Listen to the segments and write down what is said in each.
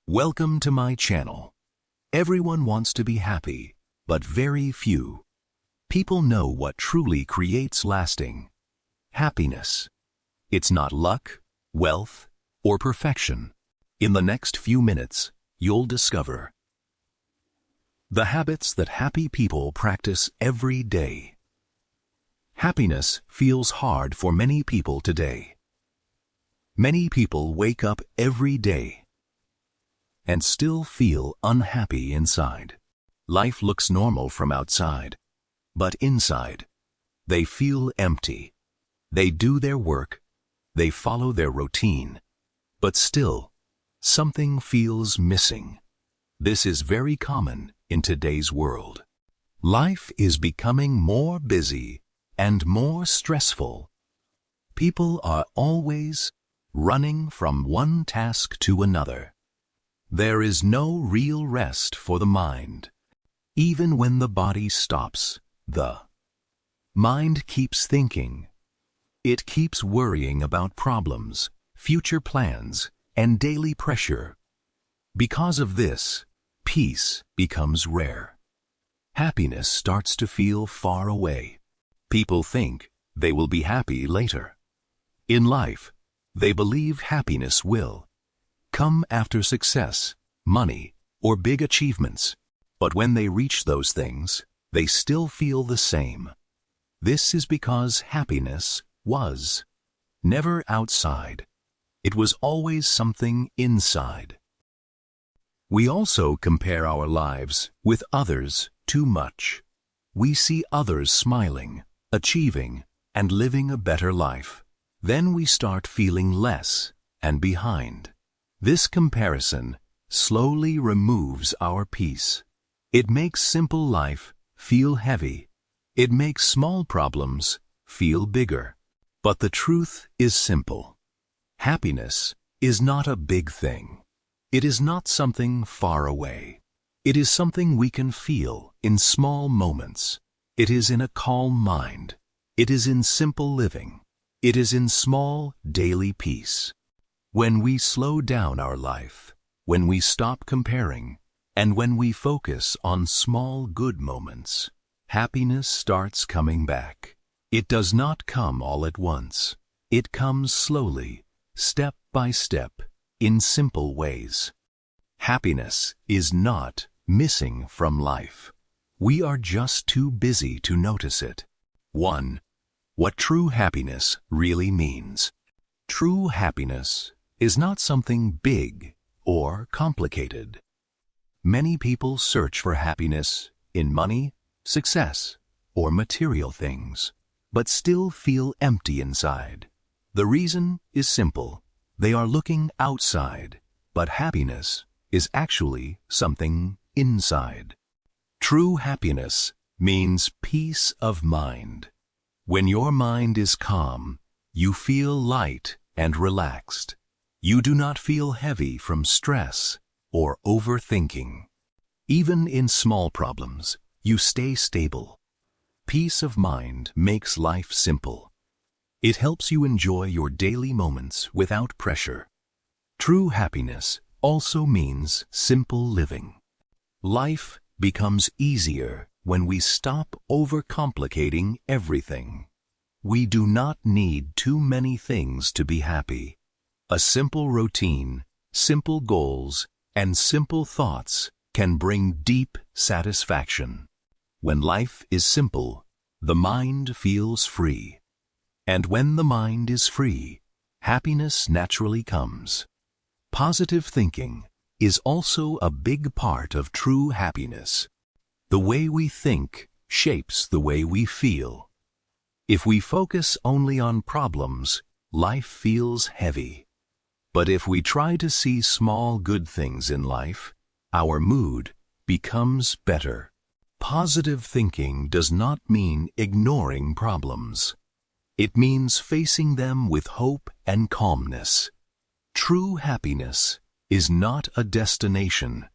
Welcome to my channel. Everyone wants to be happy, but very few people know what truly creates lasting happiness. It's not luck, wealth, or perfection. In the next few minutes, you'll discover the habits that happy people practice every day. Happiness feels hard for many people today. Many people wake up every day and still feel unhappy inside. Life looks normal from outside, but inside, they feel empty. They do their work, they follow their routine, but still, something feels missing. This is very common in today's world. Life is becoming more busy and more stressful. People are always running from one task to another. There is no real rest for the mind. Even when the body stops, the mind keeps thinking. It keeps worrying about problems, future plans, and daily pressure. Because of this, peace becomes rare. Happiness starts to feel far away. People think they will be happy later. In life, they believe happiness will come after success, money, or big achievements. But when they reach those things, they still feel the same. This is because happiness was never outside. It was always something inside. We also compare our lives with others too much. We see others smiling, achieving, and living a better life. Then we start feeling less and behind. This comparison slowly removes our peace. It makes simple life feel heavy. It makes small problems feel bigger. But the truth is simple. Happiness is not a big thing. It is not something far away. It is something we can feel in small moments. It is in a calm mind. It is in simple living. It is in small daily peace. When we slow down our life, when we stop comparing, and when we focus on small good moments, happiness starts coming back. It does not come all at once. It comes slowly, step by step, in simple ways. Happiness is not missing from life. We are just too busy to notice it. 1. What true happiness really means. True happiness is not something big or complicated. Many people search for happiness in money, success, or material things, but still feel empty inside. The reason is simple. They are looking outside, but happiness is actually something inside. True happiness means peace of mind. When your mind is calm, you feel light and relaxed. You do not feel heavy from stress or overthinking. Even in small problems, you stay stable. Peace of mind makes life simple. It helps you enjoy your daily moments without pressure. True happiness also means simple living. Life becomes easier when we stop overcomplicating everything. We do not need too many things to be happy. A simple routine, simple goals, and simple thoughts can bring deep satisfaction. When life is simple, the mind feels free. And when the mind is free, happiness naturally comes. Positive thinking is also a big part of true happiness. The way we think shapes the way we feel. If we focus only on problems, life feels heavy. But if we try to see small good things in life, our mood becomes better. Positive thinking does not mean ignoring problems. It means facing them with hope and calmness. True happiness is not a destination.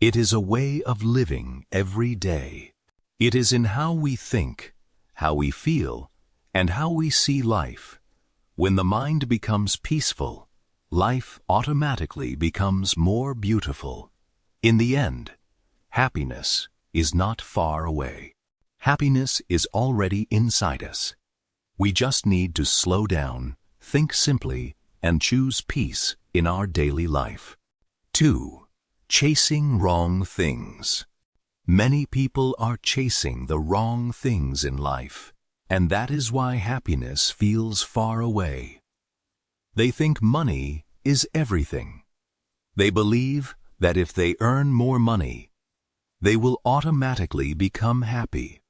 It is a way of living every day. It is in how we think, how we feel, and how we see life. When the mind becomes peaceful, life automatically becomes more beautiful. In the end, happiness is not far away. Happiness is already inside us. We just need to slow down, think simply, and choose peace in our daily life. 2. Chasing wrong things. Many people are chasing the wrong things in life, and that is why happiness feels far away. They think money is everything. They believe that if they earn more money, they will automatically become happy.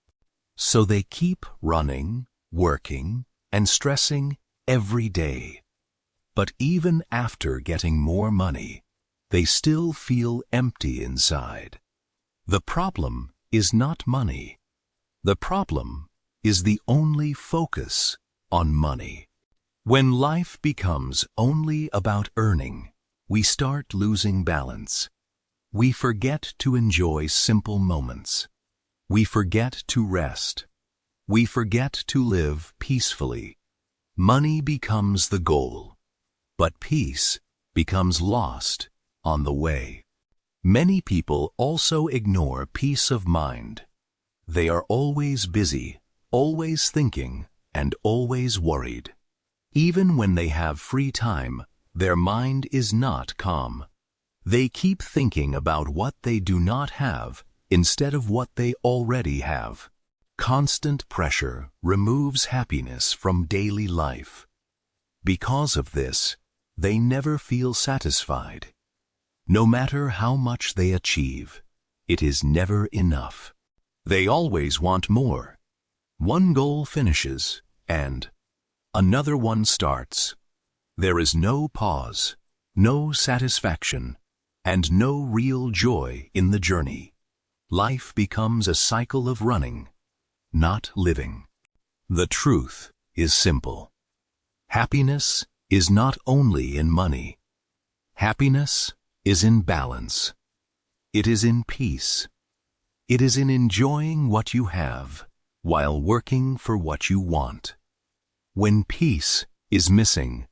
So they keep running, working, and stressing every day. But even after getting more money, they still feel empty inside. The problem is not money. The problem is the only focus on money. When life becomes only about earning, we start losing balance. We forget to enjoy simple moments. We forget to rest. We forget to live peacefully. Money becomes the goal, but peace becomes lost on the way. Many people also ignore peace of mind. They are always busy, always thinking, and always worried. Even when they have free time, their mind is not calm. They keep thinking about what they do not have instead of what they already have. Constant pressure removes happiness from daily life. Because of this, they never feel satisfied. No matter how much they achieve, it is never enough. They always want more. One goal finishes, and another one starts. There is no pause, no satisfaction, and no real joy in the journey. Life becomes a cycle of running, not living. The truth is simple. Happiness is not only in money. Happiness is in balance. It is in peace. It is in enjoying what you have while working for what you want. When peace is missing,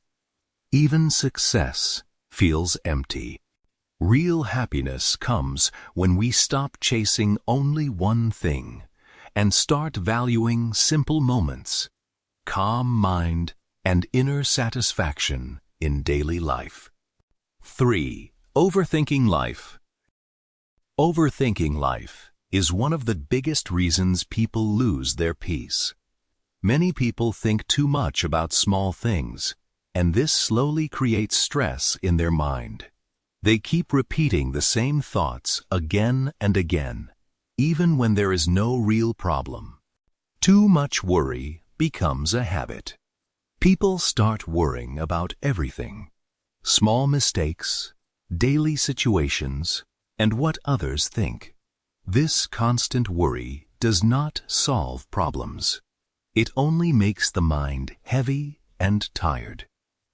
even success feels empty. Real happiness comes when we stop chasing only one thing and start valuing simple moments, calm mind, and inner satisfaction in daily life. 3. Overthinking life. Overthinking life is one of the biggest reasons people lose their peace. Many people think too much about small things, and this slowly creates stress in their mind. They keep repeating the same thoughts again and again, even when there is no real problem. Too much worry becomes a habit. People start worrying about everything: small mistakes, daily situations, and what others think. This constant worry does not solve problems. It only makes the mind heavy and tired.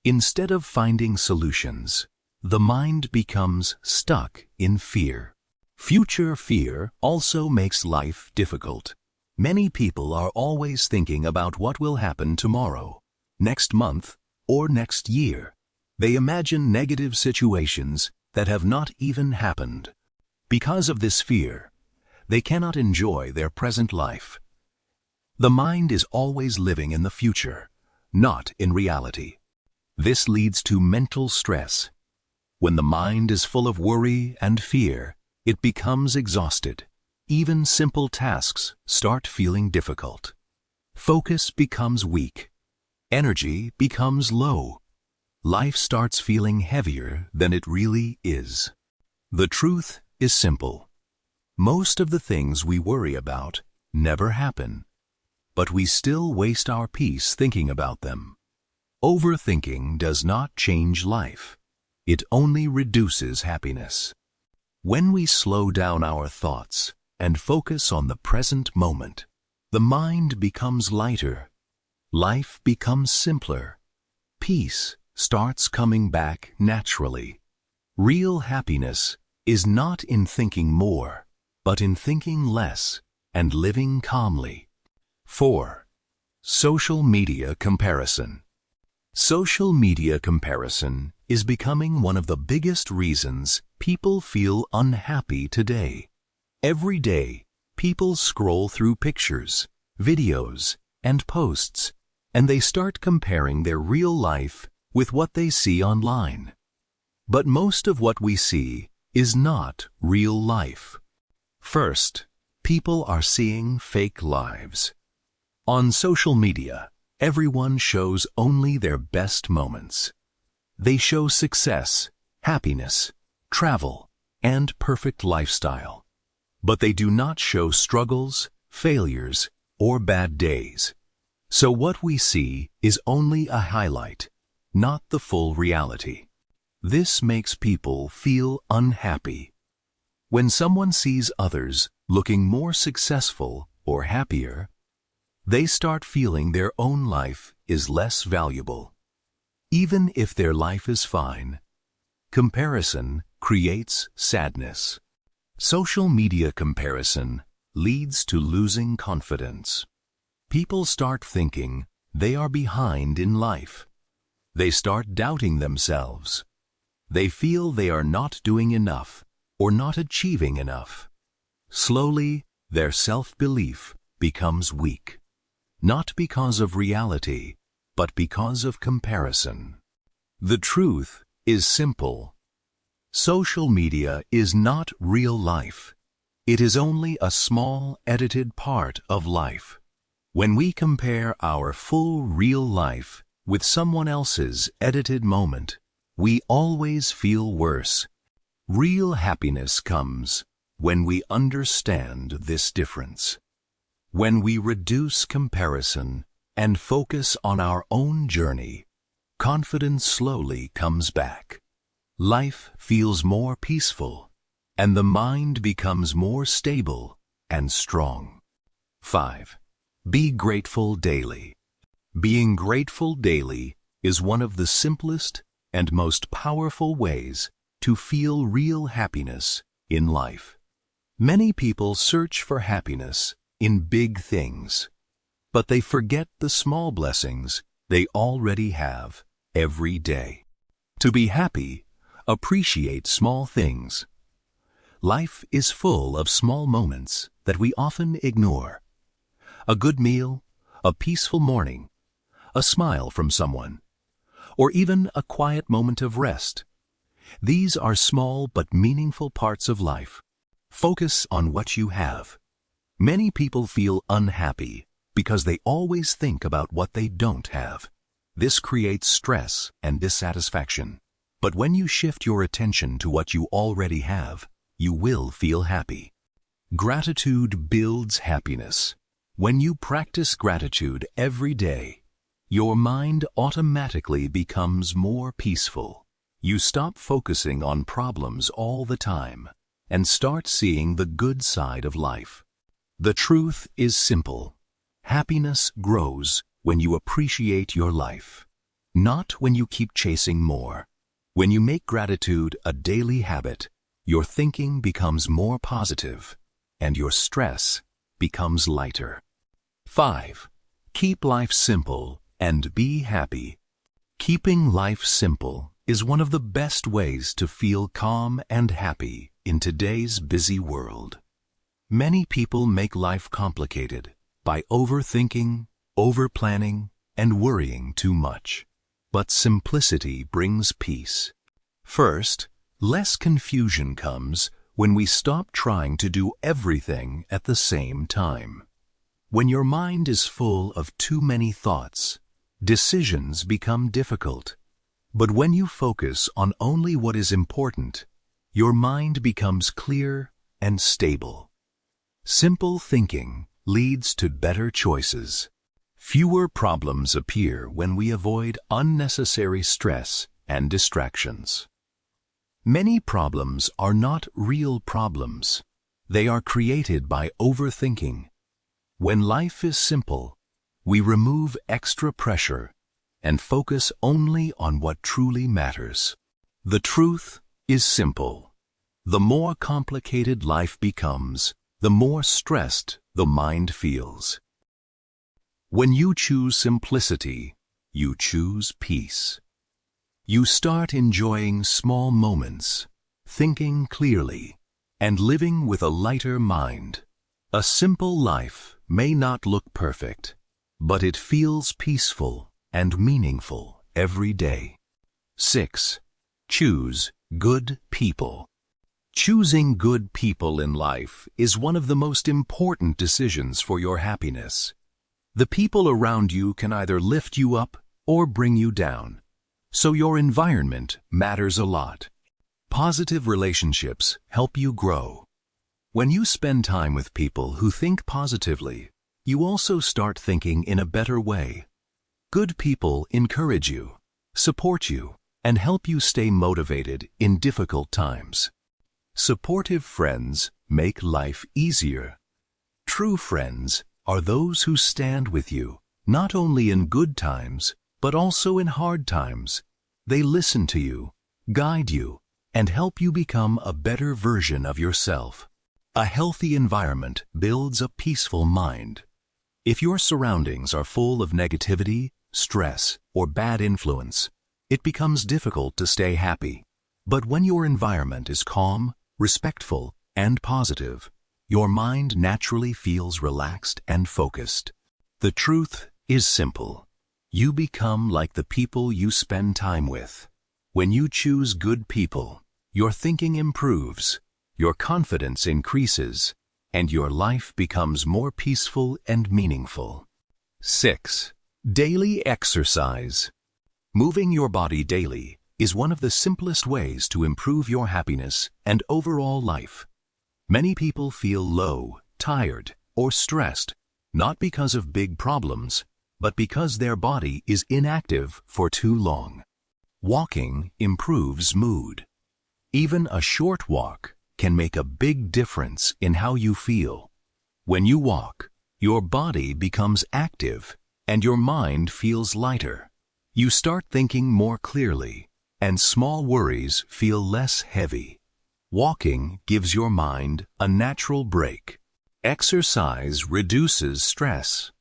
Instead of finding solutions, the mind becomes stuck in fear. Future fear also makes life difficult. Many people are always thinking about what will happen tomorrow, next month, or next year. They imagine negative situations that have not even happened. Because of this fear, they cannot enjoy their present life. The mind is always living in the future, not in reality. This leads to mental stress. When the mind is full of worry and fear, it becomes exhausted. Even simple tasks start feeling difficult. Focus becomes weak. Energy becomes low. Life starts feeling heavier than it really is. The truth is simple. Most of the things we worry about never happen, but we still waste our peace thinking about them. Overthinking does not change life. It only reduces happiness. When we slow down our thoughts and focus on the present moment, the mind becomes lighter. Life becomes simpler. Peace starts coming back naturally. Real happiness is not in thinking more, but in thinking less and living calmly. 4. Social media comparison. Social media comparison is becoming one of the biggest reasons people feel unhappy today. Every day, people scroll through pictures, videos, and posts, and they start comparing their real life with what they see online. But most of what we see is not real life. First, people are seeing fake lives. On social media, everyone shows only their best moments. They show success, happiness, travel, and perfect lifestyle. But they do not show struggles, failures, or bad days. So what we see is only a highlight, not the full reality. This makes people feel unhappy. When someone sees others looking more successful or happier, they start feeling their own life is less valuable. Even if their life is fine, comparison creates sadness. Social media comparison leads to losing confidence. People start thinking they are behind in life. They start doubting themselves. They feel they are not doing enough or not achieving enough. Slowly, their self-belief becomes weak, not because of reality, but because of comparison. The truth is simple. Social media is not real life. It is only a small, edited part of life. When we compare our full real life with someone else's edited moment, we always feel worse. Real happiness comes when we understand this difference. When we reduce comparison and focus on our own journey, confidence slowly comes back. Life feels more peaceful, and the mind becomes more stable and strong. 5. Be grateful daily. Being grateful daily is one of the simplest and most powerful ways to feel real happiness in life. Many people search for happiness in big things, but they forget the small blessings they already have every day. To be happy, appreciate small things. Life is full of small moments that we often ignore. A good meal, a peaceful morning, a smile from someone, or even a quiet moment of rest. These are small but meaningful parts of life. Focus on what you have. Many people feel unhappy because they always think about what they don't have. This creates stress and dissatisfaction. But when you shift your attention to what you already have, you will feel happy. Gratitude builds happiness. When you practice gratitude every day, your mind automatically becomes more peaceful. You stop focusing on problems all the time and start seeing the good side of life. The truth is simple. Happiness grows when you appreciate your life, not when you keep chasing more. When you make gratitude a daily habit, your thinking becomes more positive and your stress becomes lighter. 5. Keep life simple and be happy. Keeping life simple is one of the best ways to feel calm and happy in today's busy world. Many people make life complicated by overthinking, overplanning, and worrying too much. But simplicity brings peace. First, less confusion comes when we stop trying to do everything at the same time. When your mind is full of too many thoughts, decisions become difficult. But when you focus on only what is important, your mind becomes clear and stable. Simple thinking leads to better choices. Fewer problems appear when we avoid unnecessary stress and distractions. Many problems are not real problems. They are created by overthinking. When life is simple, we remove extra pressure and focus only on what truly matters. The truth is simple. The more complicated life becomes, the more stressed the mind feels. When you choose simplicity, you choose peace. You start enjoying small moments, thinking clearly, and living with a lighter mind. A simple life may not look perfect, but it feels peaceful and meaningful every day. 6. Choose good people. Choosing good people in life is one of the most important decisions for your happiness. The people around you can either lift you up or bring you down, so your environment matters a lot. Positive relationships help you grow. When you spend time with people who think positively, you also start thinking in a better way. Good people encourage you, support you, and help you stay motivated in difficult times. Supportive friends make life easier. True friends are those who stand with you, not only in good times, but also in hard times. They listen to you, guide you, and help you become a better version of yourself. A healthy environment builds a peaceful mind. If your surroundings are full of negativity, stress, or bad influence, it becomes difficult to stay happy. But when your environment is calm, respectful, and positive, your mind naturally feels relaxed and focused. The truth is simple. You become like the people you spend time with. When you choose good people, your thinking improves, your confidence increases, and your life becomes more peaceful and meaningful. 6. Daily exercise. Moving your body daily is one of the simplest ways to improve your happiness and overall life. Many people feel low, tired, or stressed, not because of big problems, but because their body is inactive for too long. Walking improves mood. Even a short walk can make a big difference in how you feel. When you walk, your body becomes active and your mind feels lighter. You start thinking more clearly, and small worries feel less heavy. Walking gives your mind a natural break. Exercise reduces stress.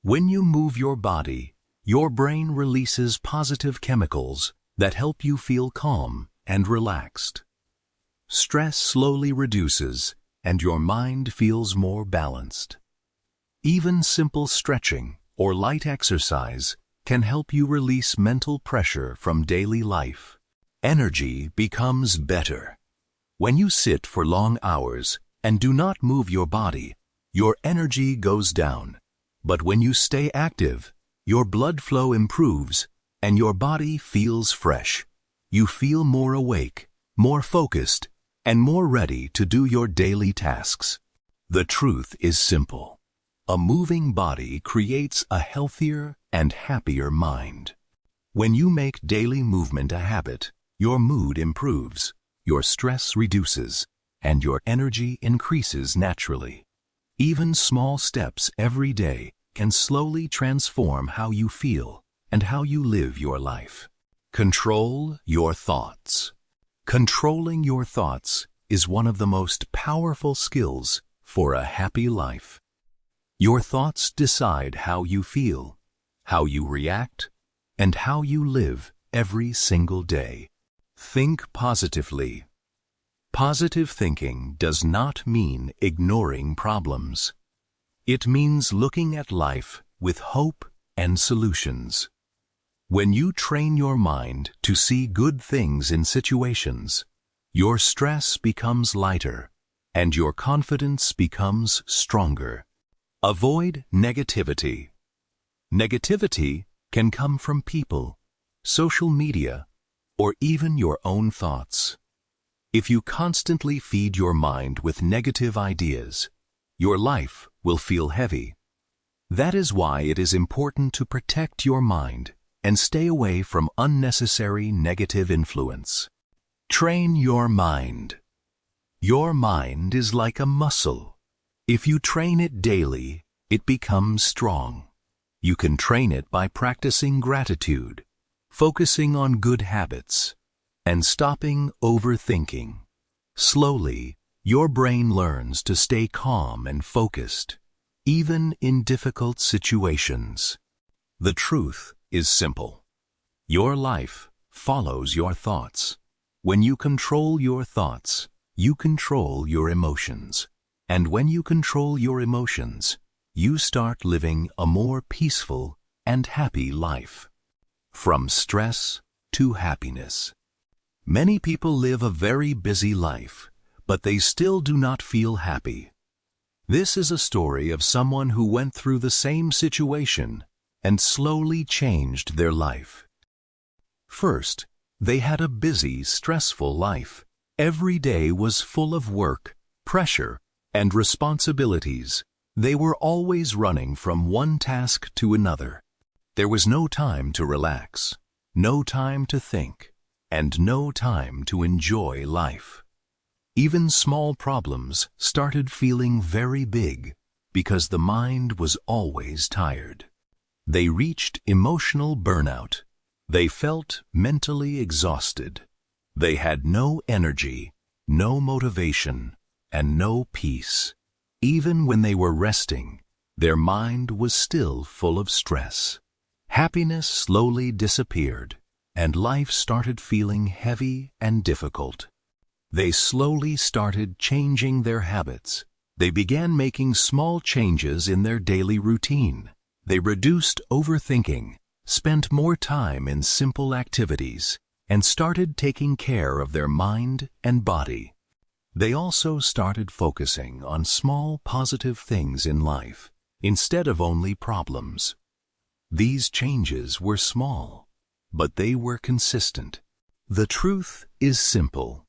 When you move your body, your brain releases positive chemicals that help you feel calm and relaxed. Stress slowly reduces, and your mind feels more balanced. Even simple stretching or light exercise can help you release mental pressure from daily life. Energy becomes better. When you sit for long hours and do not move your body, your energy goes down. But when you stay active, your blood flow improves and your body feels fresh. You feel more awake, more focused, and more ready to do your daily tasks. The truth is simple. A moving body creates a healthier and happier mind. When you make daily movement a habit, your mood improves, your stress reduces, and your energy increases naturally. Even small steps every day can slowly transform how you feel and how you live your life. Control your thoughts. Controlling your thoughts is one of the most powerful skills for a happy life. Your thoughts decide how you feel, how you react, and how you live every single day. Think positively. Positive thinking does not mean ignoring problems. It means looking at life with hope and solutions. When you train your mind to see good things in situations, your stress becomes lighter and your confidence becomes stronger. Avoid negativity. Negativity can come from people, social media, or even your own thoughts. If you constantly feed your mind with negative ideas, your life will feel heavy. That is why it is important to protect your mind and stay away from unnecessary negative influence. Train your mind. Your mind is like a muscle. If you train it daily, it becomes strong. You can train it by practicing gratitude, focusing on good habits, and stopping overthinking. Slowly, your brain learns to stay calm and focused, even in difficult situations. The truth is simple. Your life follows your thoughts. When you control your thoughts, you control your emotions. And when you control your emotions, you start living a more peaceful and happy life. From stress to happiness. Many people live a very busy life, but they still do not feel happy. This is a story of someone who went through the same situation and slowly changed their life. First, they had a busy, stressful life. Every day was full of work, pressure, and responsibilities. They were always running from one task to another. There was no time to relax, no time to think, and no time to enjoy life. Even small problems started feeling very big because the mind was always tired. They reached emotional burnout. They felt mentally exhausted. They had no energy, no motivation, and no peace. Even when they were resting, their mind was still full of stress. Happiness slowly disappeared, and life started feeling heavy and difficult. They slowly started changing their habits. They began making small changes in their daily routine. They reduced overthinking, spent more time in simple activities, and started taking care of their mind and body. They also started focusing on small positive things in life, instead of only problems. These changes were small, but they were consistent. The truth is simple.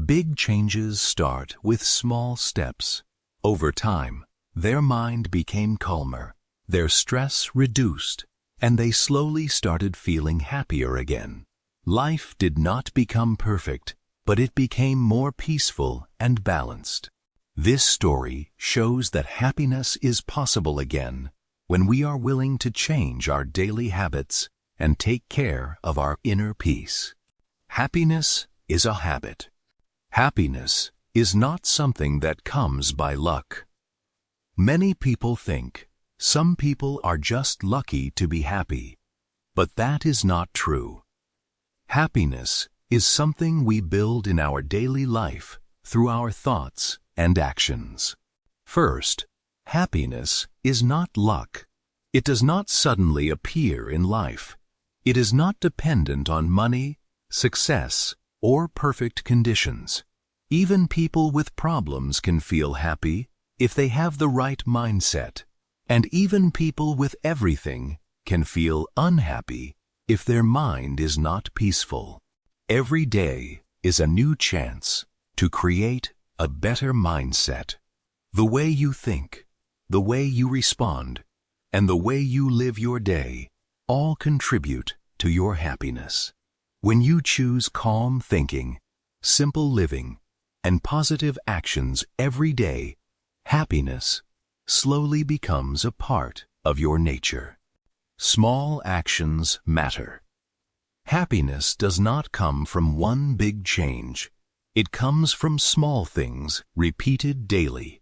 Big changes start with small steps. Over time, their mind became calmer, their stress reduced, and they slowly started feeling happier again. Life did not become perfect, but it became more peaceful and balanced. This story shows that happiness is possible again when we are willing to change our daily habits and take care of our inner peace. Happiness is a habit. Happiness is not something that comes by luck. Many people think some people are just lucky to be happy, but that is not true. Happiness is something we build in our daily life through our thoughts and actions. First, happiness is not luck. It does not suddenly appear in life. It is not dependent on money, success, or perfect conditions. Even people with problems can feel happy if they have the right mindset. And even people with everything can feel unhappy if their mind is not peaceful. Every day is a new chance to create a better mindset. The way you think, the way you respond, and the way you live your day all contribute to your happiness. When you choose calm thinking, simple living, and positive actions every day, happiness slowly becomes a part of your nature. Small actions matter. Happiness does not come from one big change. It comes from small things repeated daily.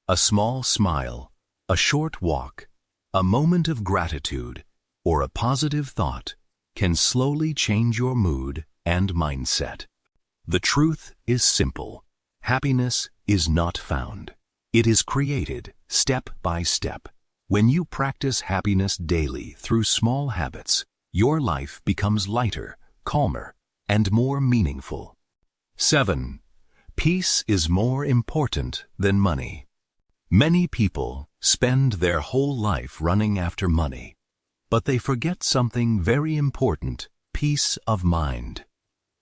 A small smile, a short walk, a moment of gratitude, or a positive thought can slowly change your mood and mindset. The truth is simple. Happiness is not found. It is created step by step. When you practice happiness daily through small habits, your life becomes lighter, calmer, and more meaningful. 7. Peace is more important than money. Many people spend their whole life running after money, but they forget something very important: peace of mind.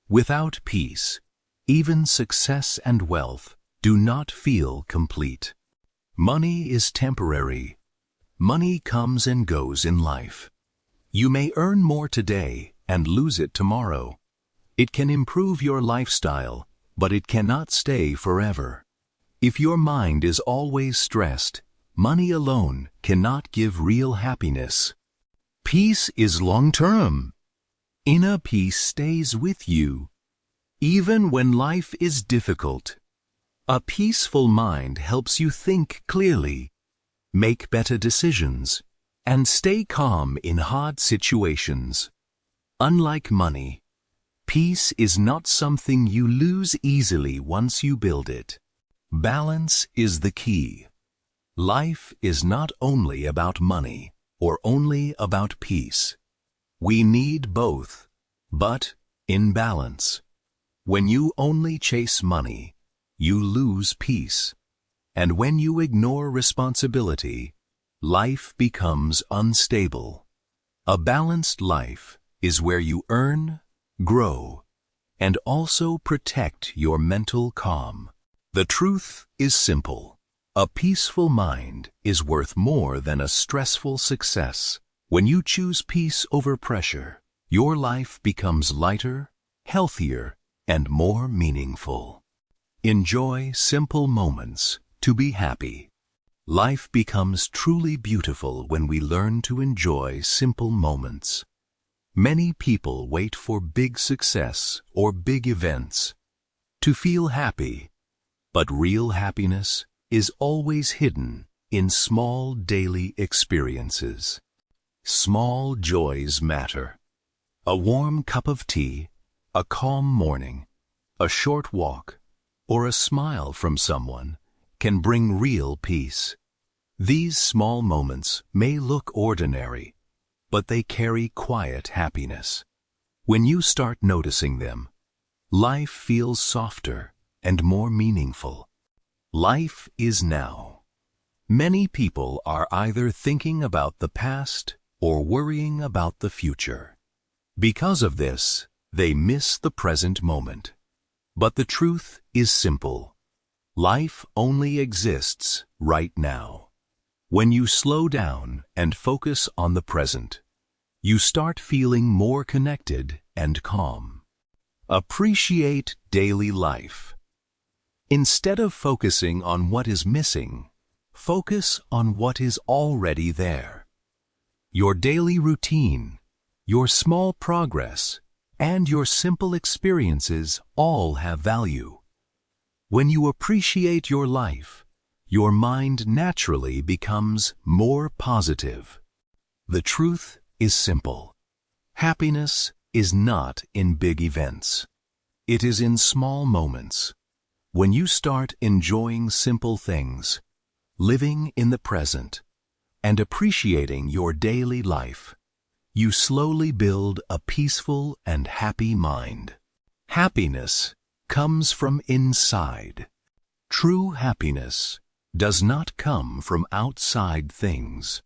Without peace, even success and wealth do not feel complete. Money is temporary. Money comes and goes in life. You may earn more today and lose it tomorrow. It can improve your lifestyle, but it cannot stay forever. If your mind is always stressed, money alone cannot give real happiness. Peace is long-term. Inner peace stays with you, even when life is difficult. A peaceful mind helps you think clearly, make better decisions, and stay calm in hard situations. Unlike money, Peace is not something you lose easily once you build it. Balance is the key. Life is not only about money or only about peace. We need both, but in balance. When you only chase money, you lose peace. And when you ignore responsibility, life becomes unstable. A balanced life is where you earn, grow, and also protect your mental calm. The truth is simple. A peaceful mind is worth more than a stressful success. When you choose peace over pressure, your life becomes lighter, healthier, and more meaningful. Enjoy simple moments to be happy. Life becomes truly beautiful when we learn to enjoy simple moments. Many people wait for big success or big events to feel happy, but real happiness is always hidden in small daily experiences. Small joys matter. A warm cup of tea, a calm morning, a short walk, or a smile from someone can bring real peace. These small moments may look ordinary, but they carry quiet happiness. When you start noticing them, life feels softer and more meaningful. Life is now. Many people are either thinking about the past or worrying about the future. Because of this, they miss the present moment. But the truth is simple. Life only exists right now. When you slow down and focus on the present, you start feeling more connected and calm. Appreciate daily life. Instead of focusing on what is missing, focus on what is already there. Your daily routine, your small progress, and your simple experiences all have value. When you appreciate your life, your mind naturally becomes more positive. The truth is simple. Happiness is not in big events. It is in small moments. When you start enjoying simple things, living in the present, and appreciating your daily life, you slowly build a peaceful and happy mind. Happiness comes from inside. True happiness does not come from outside things.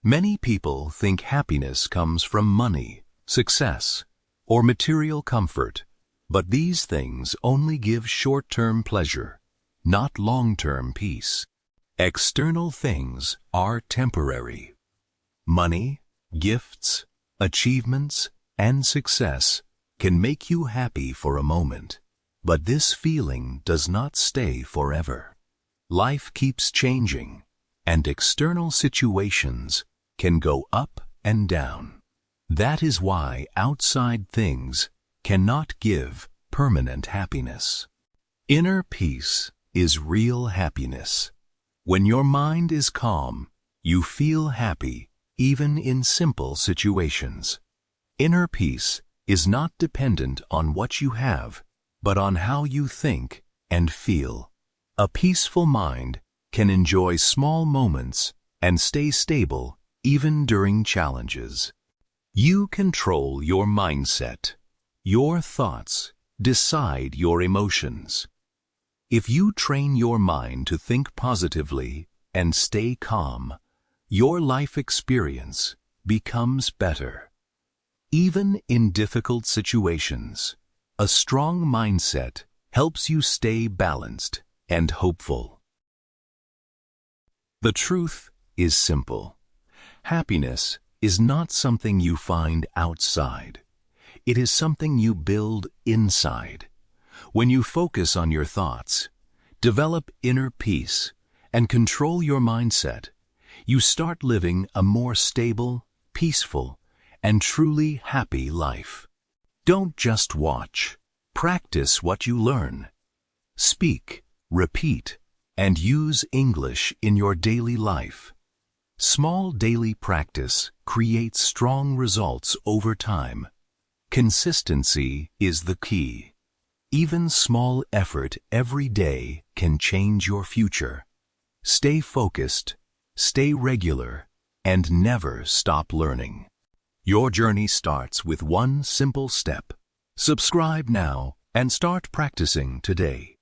Many people think happiness comes from money, success, or material comfort, but these things only give short-term pleasure, not long-term peace. External things are temporary. Money, gifts, achievements, and success can make you happy for a moment, but this feeling does not stay forever. Life keeps changing, and external situations can go up and down. That is why outside things cannot give permanent happiness. Inner peace is real happiness. When your mind is calm, you feel happy even in simple situations. Inner peace is not dependent on what you have, but on how you think and feel. A peaceful mind can enjoy small moments and stay stable even during challenges. You control your mindset. Your thoughts decide your emotions. If you train your mind to think positively and stay calm, your life experience becomes better. Even in difficult situations, a strong mindset helps you stay balanced and hopeful. The truth is simple. Happiness is not something you find outside. It is something you build inside. When you focus on your thoughts, develop inner peace, and control your mindset, you start living a more stable, peaceful, and truly happy life. Don't just watch. Practice what you learn. Speak, repeat, and use English in your daily life. Small daily practice creates strong results over time. Consistency is the key. Even small effort every day can change your future. Stay focused, stay regular, and never stop learning. Your journey starts with one simple step. Subscribe now and start practicing today.